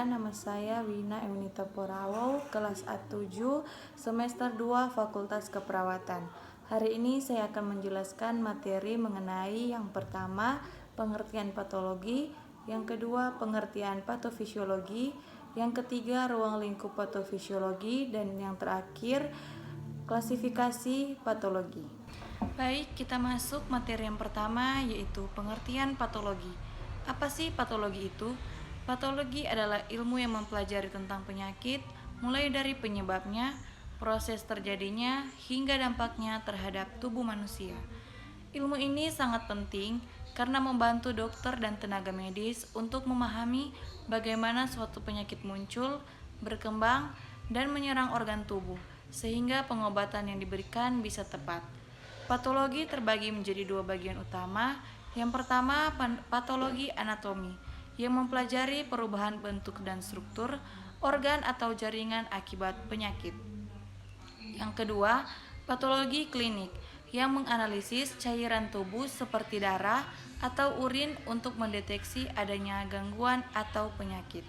Perkenalkan, nama saya Wina Eunita Porawo, kelas A7, semester 2, Fakultas Keperawatan. Hari ini saya akan menjelaskan materi mengenai yang pertama, pengertian patologi, yang kedua, pengertian patofisiologi, yang ketiga, ruang lingkup patofisiologi, dan yang terakhir, klasifikasi patologi. Baik, kita masuk materi yang pertama, yaitu pengertian patologi. Apa sih patologi itu? Patologi adalah ilmu yang mempelajari tentang penyakit, mulai dari penyebabnya, proses terjadinya, hingga dampaknya terhadap tubuh manusia. Ilmu ini sangat penting karena membantu dokter dan tenaga medis untuk memahami bagaimana suatu penyakit muncul, berkembang, dan menyerang organ tubuh, sehingga pengobatan yang diberikan bisa tepat. Patologi terbagi menjadi dua bagian utama. Yang pertama, patologi anatomi, yang mempelajari perubahan bentuk dan struktur organ atau jaringan akibat penyakit. Yang kedua, patologi klinik, yang menganalisis cairan tubuh seperti darah atau urin untuk mendeteksi adanya gangguan atau penyakit.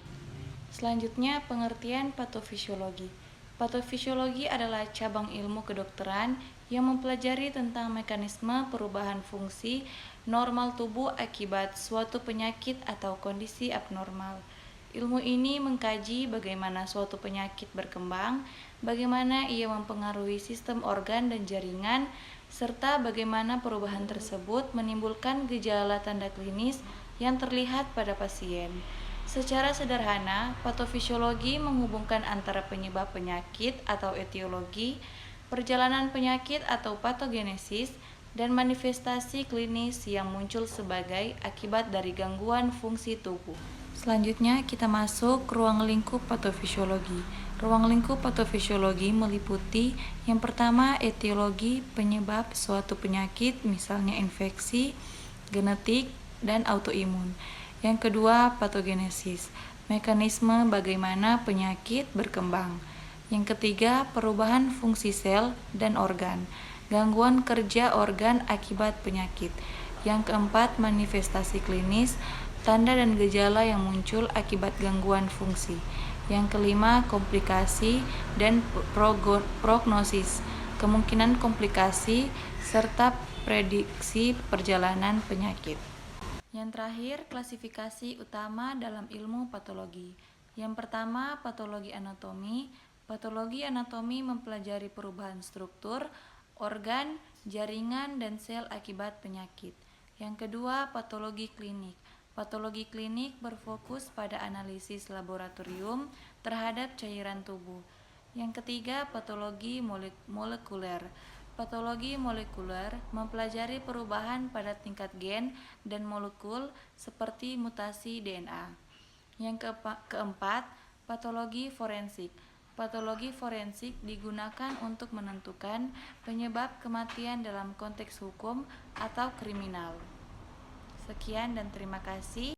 Selanjutnya, pengertian patofisiologi. Patofisiologi adalah cabang ilmu kedokteran yang mempelajari tentang mekanisme perubahan fungsi normal tubuh akibat suatu penyakit atau kondisi abnormal. Ilmu ini mengkaji bagaimana suatu penyakit berkembang, bagaimana ia mempengaruhi sistem organ dan jaringan, serta bagaimana perubahan tersebut menimbulkan gejala tanda klinis yang terlihat pada pasien. Secara sederhana, patofisiologi menghubungkan antara penyebab penyakit atau etiologi, perjalanan penyakit atau patogenesis, dan manifestasi klinis yang muncul sebagai akibat dari gangguan fungsi tubuh. Selanjutnya kita masuk ruang lingkup patofisiologi. Ruang lingkup patofisiologi meliputi yang pertama etiologi, penyebab suatu penyakit, misalnya infeksi, genetik, dan autoimun. Yang kedua, patogenesis, mekanisme bagaimana penyakit berkembang. Yang ketiga, perubahan fungsi sel dan organ, gangguan kerja organ akibat penyakit. Yang keempat, manifestasi klinis, tanda dan gejala yang muncul akibat gangguan fungsi. Yang kelima, komplikasi dan prognosis, kemungkinan komplikasi serta prediksi perjalanan penyakit. Yang terakhir, klasifikasi utama dalam ilmu patologi. Yang pertama, patologi anatomi. Patologi anatomi mempelajari perubahan struktur, organ, jaringan, dan sel akibat penyakit. Yang kedua, patologi klinik. Patologi klinik berfokus pada analisis laboratorium terhadap cairan tubuh. Yang ketiga, patologi molekuler. Patologi molekuler mempelajari perubahan pada tingkat gen dan molekul seperti mutasi DNA. Yang keempat, patologi forensik. Patologi forensik digunakan untuk menentukan penyebab kematian dalam konteks hukum atau kriminal. Sekian dan terima kasih.